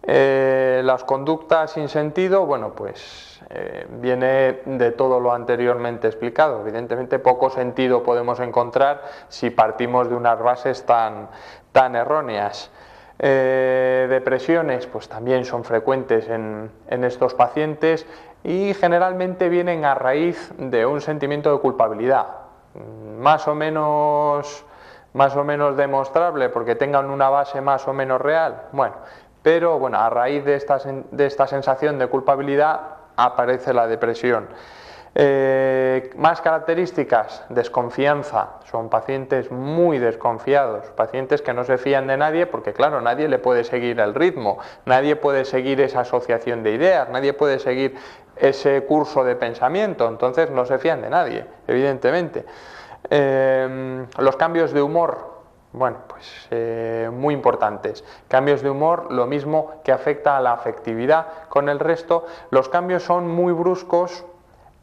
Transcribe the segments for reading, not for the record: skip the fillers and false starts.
Las conductas sin sentido, bueno, pues viene de todo lo anteriormente explicado. Evidentemente poco sentido podemos encontrar si partimos de unas bases tan erróneas. Depresiones, pues también son frecuentes en estos pacientes y generalmente vienen a raíz de un sentimiento de culpabilidad, más o menos demostrable porque tengan una base más o menos real. Bueno, pero bueno, a raíz de esta sensación de culpabilidad aparece la depresión. Más características: desconfianza. Son pacientes muy desconfiados, pacientes que no se fían de nadie porque claro, nadie le puede seguir el ritmo, nadie puede seguir esa asociación de ideas, nadie puede seguir ese curso de pensamiento, entonces no se fían de nadie, evidentemente. Los cambios de humor, bueno, pues muy importantes. Cambios de humor, lo mismo que afecta a la afectividad con el resto. Los cambios son muy bruscos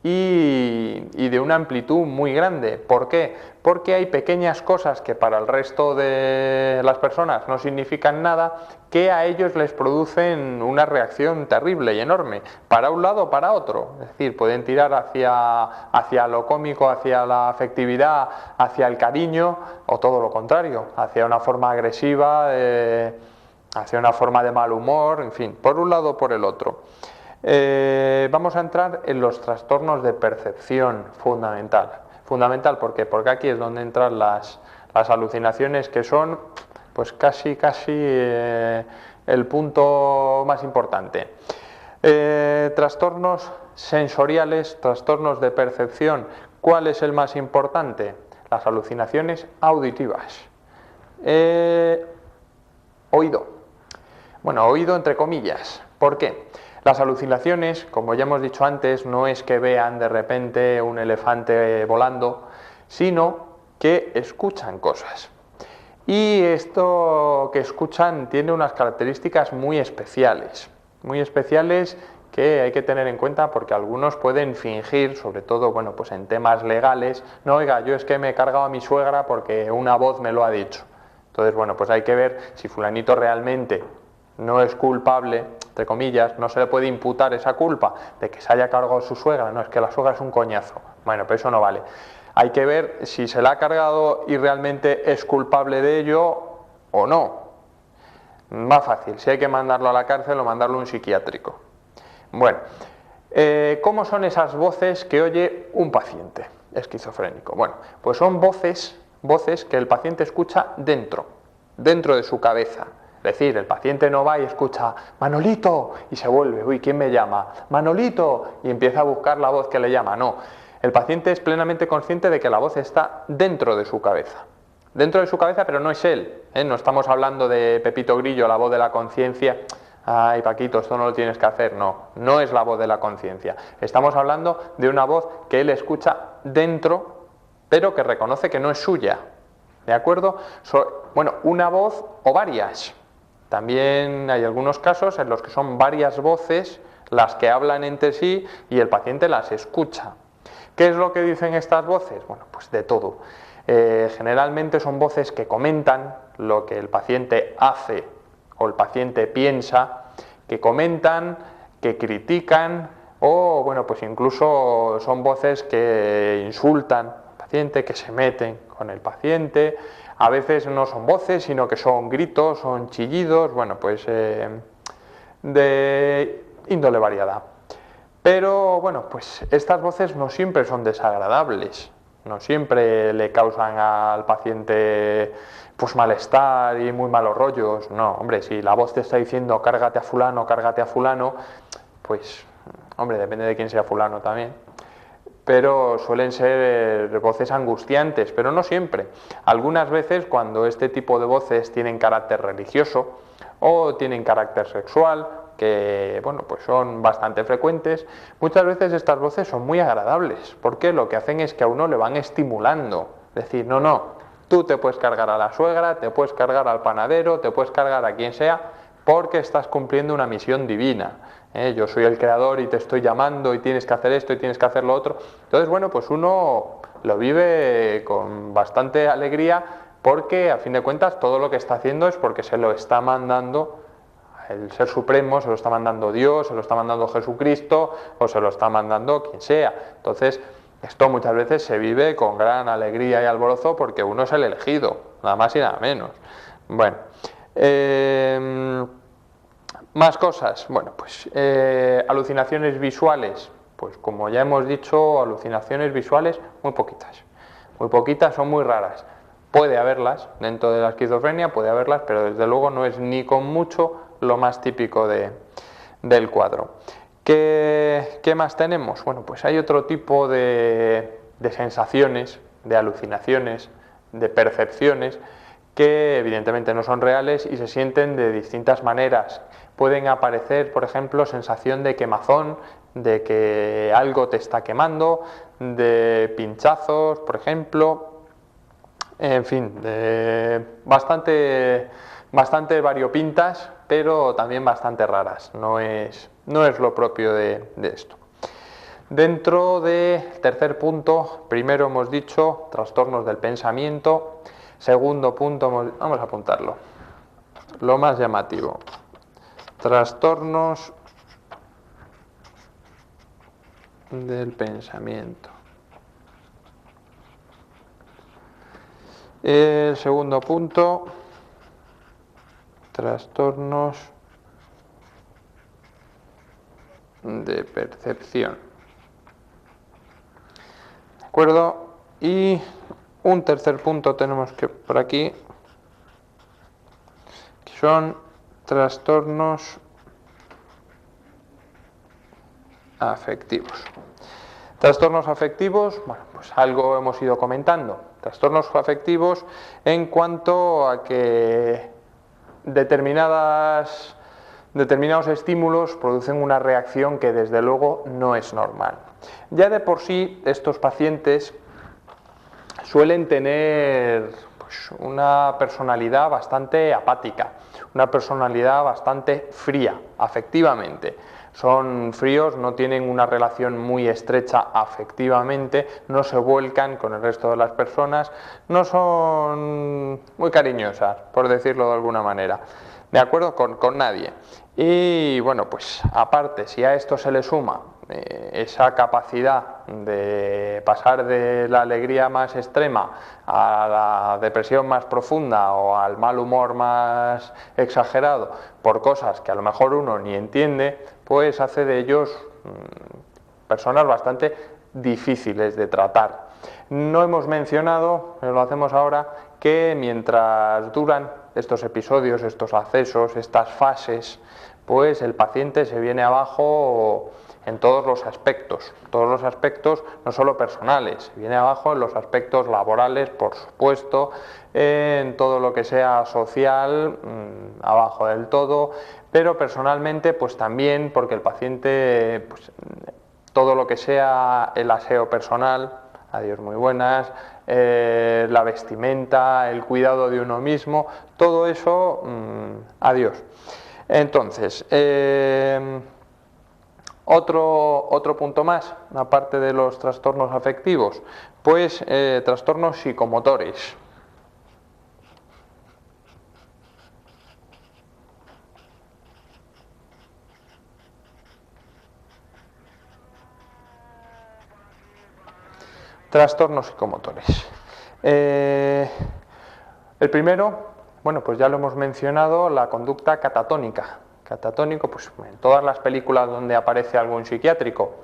y de una amplitud muy grande. ¿Por qué? Porque hay pequeñas cosas que para el resto de las personas no significan nada, que a ellos les producen una reacción terrible y enorme, para un lado o para otro. Es decir, pueden tirar hacia lo cómico, hacia la afectividad, hacia el cariño, o todo lo contrario, hacia una forma agresiva, hacia una forma de mal humor, en fin, por un lado o por el otro. Vamos a entrar en los trastornos de percepción, fundamental, ¿por qué? Porque aquí es donde entran las alucinaciones, que son pues casi el punto más importante. Trastornos sensoriales, trastornos de percepción. ¿Cuál es el más importante? Las alucinaciones auditivas. Oído. Bueno, oído entre comillas. ¿Por qué? Las alucinaciones, como ya hemos dicho antes, no es que vean de repente un elefante volando, sino que escuchan cosas. Y esto que escuchan tiene unas características muy especiales que hay que tener en cuenta, porque algunos pueden fingir, sobre todo bueno, pues en temas legales, no, oiga, yo es que me he cargado a mi suegra porque una voz me lo ha dicho. Entonces, bueno, pues hay que ver si fulanito realmente no es culpable, entre comillas, no se le puede imputar esa culpa de que se haya cargado a su suegra, no, es que la suegra es un coñazo. Bueno, pero eso no vale. Hay que ver si se la ha cargado y realmente es culpable de ello o no. Más fácil, si hay que mandarlo a la cárcel o mandarlo a un psiquiátrico. Bueno, ¿cómo son esas voces que oye un paciente esquizofrénico? Bueno, pues son voces que el paciente escucha dentro de su cabeza. Es decir, el paciente no va y escucha Manolito y se vuelve, uy, ¿quién me llama? Manolito, y empieza a buscar la voz que le llama. No, el paciente es plenamente consciente de que la voz está dentro de su cabeza. Dentro de su cabeza, pero no es él, ¿eh? No estamos hablando de Pepito Grillo, la voz de la conciencia. Ay, Paquito, esto no lo tienes que hacer. No es la voz de la conciencia. Estamos hablando de una voz que él escucha dentro, pero que reconoce que no es suya. ¿De acuerdo? Bueno, una voz o varias. También hay algunos casos en los que son varias voces las que hablan entre sí y el paciente las escucha. ¿Qué es lo que dicen estas voces? Bueno, pues de todo. Generalmente son voces que comentan lo que el paciente hace o el paciente piensa, que comentan, que critican, o bueno, pues incluso son voces que insultan al paciente, que se meten con el paciente. A veces no son voces, sino que son gritos, son chillidos, bueno, pues de índole variada. Pero bueno, pues estas voces no siempre son desagradables, no siempre le causan al paciente pues malestar y muy malos rollos. No, hombre, si la voz te está diciendo cárgate a fulano, pues hombre, depende de quién sea fulano también. Pero suelen ser voces angustiantes, pero no siempre. Algunas veces, cuando este tipo de voces tienen carácter religioso o tienen carácter sexual, que bueno, pues son bastante frecuentes, muchas veces estas voces son muy agradables, porque lo que hacen es que a uno le van estimulando. Es decir, no, tú te puedes cargar a la suegra, te puedes cargar al panadero, te puedes cargar a quien sea, porque estás cumpliendo una misión divina. Yo soy el creador y te estoy llamando y tienes que hacer esto y tienes que hacer lo otro. Entonces, bueno, pues uno lo vive con bastante alegría, porque a fin de cuentas todo lo que está haciendo es porque se lo está mandando el Ser Supremo se lo está mandando Dios, se lo está mandando Jesucristo o se lo está mandando quien sea. Entonces, esto muchas veces se vive con gran alegría y alborozo porque uno es el elegido, nada más y nada menos. Bueno, más cosas. Bueno, pues alucinaciones visuales. Pues como ya hemos dicho, alucinaciones visuales muy poquitas, son muy raras. Puede haberlas dentro de la esquizofrenia, puede haberlas, pero desde luego no es ni con mucho lo más típico del cuadro. ¿Qué más tenemos? Bueno, pues hay otro tipo de sensaciones, de alucinaciones, de percepciones que evidentemente no son reales y se sienten de distintas maneras. Pueden aparecer, por ejemplo, sensación de quemazón, de que algo te está quemando, de pinchazos, por ejemplo, en fin, bastante variopintas, pero también bastante raras. No es lo propio de esto. Dentro del tercer punto, primero hemos dicho trastornos del pensamiento. Segundo punto, vamos a apuntarlo, lo más llamativo, trastornos del pensamiento. El segundo punto, trastornos de percepción. ¿De acuerdo? Y un tercer punto tenemos que por aquí, que son trastornos afectivos. Trastornos afectivos, bueno, pues algo hemos ido comentando. Trastornos afectivos en cuanto a que determinados estímulos producen una reacción que desde luego no es normal. Ya de por sí estos pacientes suelen tener pues, una personalidad bastante apática, una personalidad bastante fría afectivamente. Son fríos, no tienen una relación muy estrecha afectivamente, no se vuelcan con el resto de las personas, no son muy cariñosas, por decirlo de alguna manera, ¿de acuerdo? Con nadie. Y bueno, pues aparte, si a esto se le suma esa capacidad de pasar de la alegría más extrema a la depresión más profunda o al mal humor más exagerado por cosas que a lo mejor uno ni entiende, pues hace de ellos personas bastante difíciles de tratar. No hemos mencionado, pero lo hacemos ahora, que mientras duran estos episodios, estos accesos, estas fases, pues el paciente se viene abajo en todos los aspectos no solo personales, se viene abajo en los aspectos laborales, por supuesto, en todo lo que sea social, abajo del todo, pero personalmente pues también porque el paciente, pues, todo lo que sea el aseo personal, adiós muy buenas, la vestimenta, el cuidado de uno mismo, todo eso, adiós. Entonces, otro punto más, aparte de los trastornos afectivos, pues trastornos psicomotores. Trastornos psicomotores. El primero, bueno, pues ya lo hemos mencionado, la conducta catatónica. Catatónico, pues en todas las películas donde aparece algún psiquiátrico,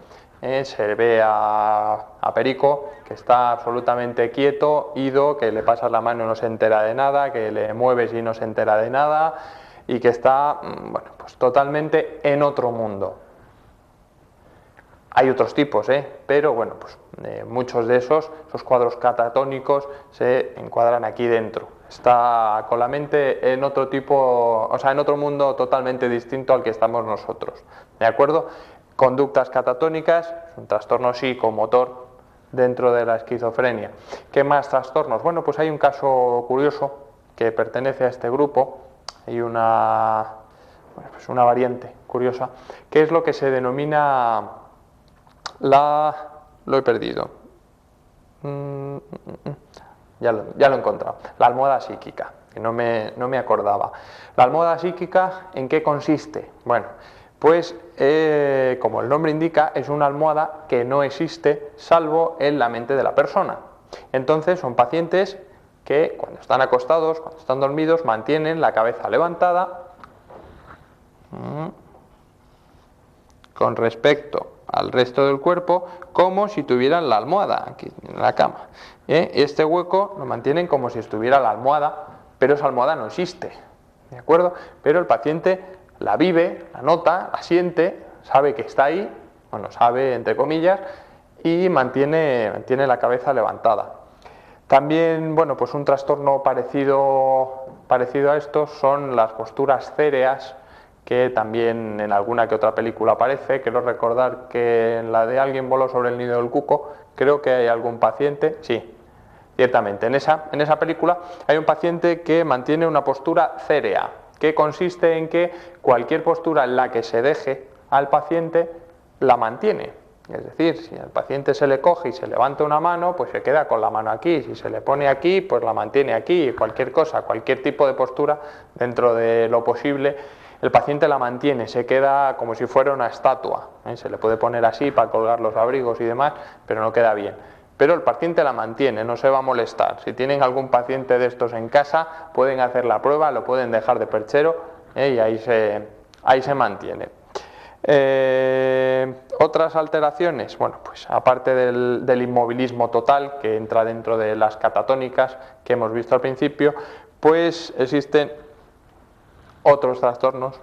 se ve a Perico que está absolutamente quieto, ido, que le pasas la mano y no se entera de nada, que le mueves y no se entera de nada, y que está, bueno, pues totalmente en otro mundo. Hay otros tipos, pero bueno, pues muchos de esos cuadros catatónicos se encuadran aquí dentro. Está con la mente en otro tipo, o sea, en otro mundo totalmente distinto al que estamos nosotros. ¿De acuerdo? Conductas catatónicas, un trastorno psicomotor dentro de la esquizofrenia. ¿Qué más trastornos? Bueno, pues hay un caso curioso que pertenece a este grupo. Hay una variante curiosa, que es lo que se denomina lo he perdido. Ya lo he encontrado. La almohada psíquica. que no me acordaba. La almohada psíquica, ¿en qué consiste? Bueno, pues como el nombre indica, es una almohada que no existe salvo en la mente de la persona. Entonces son pacientes que cuando están acostados, cuando están dormidos, mantienen la cabeza levantada con respecto al resto del cuerpo, como si tuvieran la almohada aquí en la cama. Este hueco lo mantienen como si estuviera la almohada, pero esa almohada no existe, ¿de acuerdo? Pero el paciente la vive, la nota, la siente, sabe que está ahí, bueno, sabe entre comillas, y mantiene la cabeza levantada. También, bueno, pues un trastorno parecido a esto son las posturas céreas, que también en alguna que otra película aparece. Quiero recordar que en la de Alguien voló sobre el nido del cuco, creo que hay algún paciente, sí, ciertamente, en esa película hay un paciente que mantiene una postura cérea, que consiste en que cualquier postura en la que se deje al paciente la mantiene. Es decir, si al paciente se le coge y se levanta una mano, pues se queda con la mano aquí. Si se le pone aquí, pues la mantiene aquí. Cualquier cosa, cualquier tipo de postura, dentro de lo posible, el paciente la mantiene, se queda como si fuera una estatua. Se le puede poner así para colgar los abrigos y demás, pero no queda bien. Pero el paciente la mantiene, no se va a molestar. Si tienen algún paciente de estos en casa, pueden hacer la prueba, lo pueden dejar de perchero y ahí se mantiene. Otras alteraciones, bueno, pues aparte del inmovilismo total, que entra dentro de las catatónicas que hemos visto al principio, pues existen otros trastornos,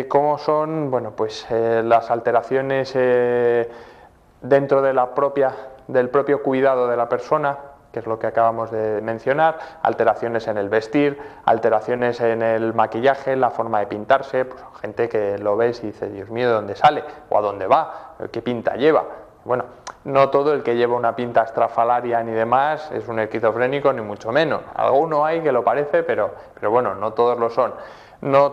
como son, bueno, pues las alteraciones dentro de del propio cuidado de la persona, que es lo que acabamos de mencionar, alteraciones en el vestir, alteraciones en el maquillaje, la forma de pintarse, pues gente que lo ves y dice, Dios mío, ¿de dónde sale? ¿O a dónde va? ¿Qué pinta lleva? Bueno, no todo el que lleva una pinta estrafalaria ni demás es un esquizofrénico, ni mucho menos. Alguno hay que lo parece, pero bueno, no todos lo son. No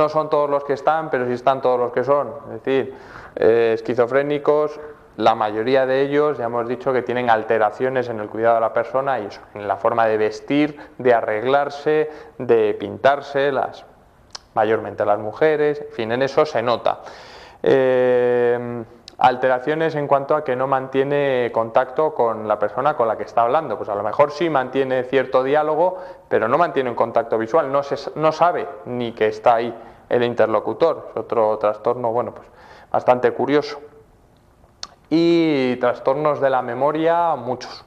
son todos los que están, pero sí están todos los que son. Es decir, esquizofrénicos, la mayoría de ellos, ya hemos dicho que tienen alteraciones en el cuidado de la persona y eso, en la forma de vestir, de arreglarse, de pintarse, mayormente las mujeres, en fin, en eso se nota. Alteraciones en cuanto a que no mantiene contacto con la persona con la que está hablando, pues a lo mejor sí mantiene cierto diálogo, pero no mantiene un contacto visual, no sabe ni que está ahí el interlocutor. Es otro trastorno, bueno, pues bastante curioso. Y trastornos de la memoria, muchos,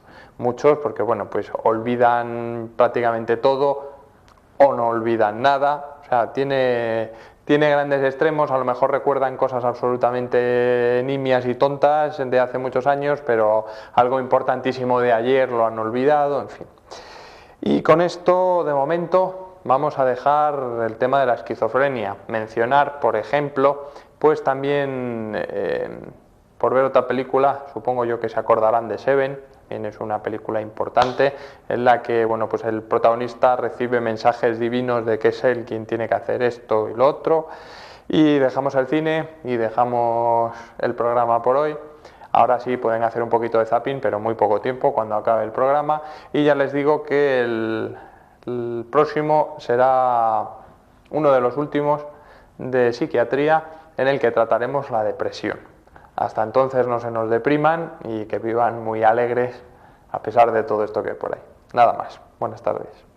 porque bueno, pues olvidan prácticamente todo o no olvidan nada, o sea, tiene grandes extremos, a lo mejor recuerdan cosas absolutamente nimias y tontas de hace muchos años, pero algo importantísimo de ayer lo han olvidado, en fin. Y con esto, de momento, vamos a dejar el tema de la esquizofrenia. Mencionar, por ejemplo, pues también, por ver otra película, supongo yo que se acordarán de Seven. Es una película importante en la que, bueno, pues el protagonista recibe mensajes divinos de que es él quien tiene que hacer esto y lo otro. Y dejamos el cine y dejamos el programa por hoy. Ahora sí pueden hacer un poquito de zapping, pero muy poco tiempo cuando acabe el programa. Y ya les digo que el próximo será uno de los últimos de psiquiatría, en el que trataremos la depresión. Hasta entonces no se nos depriman y que vivan muy alegres a pesar de todo esto que hay por ahí. Nada más. Buenas tardes.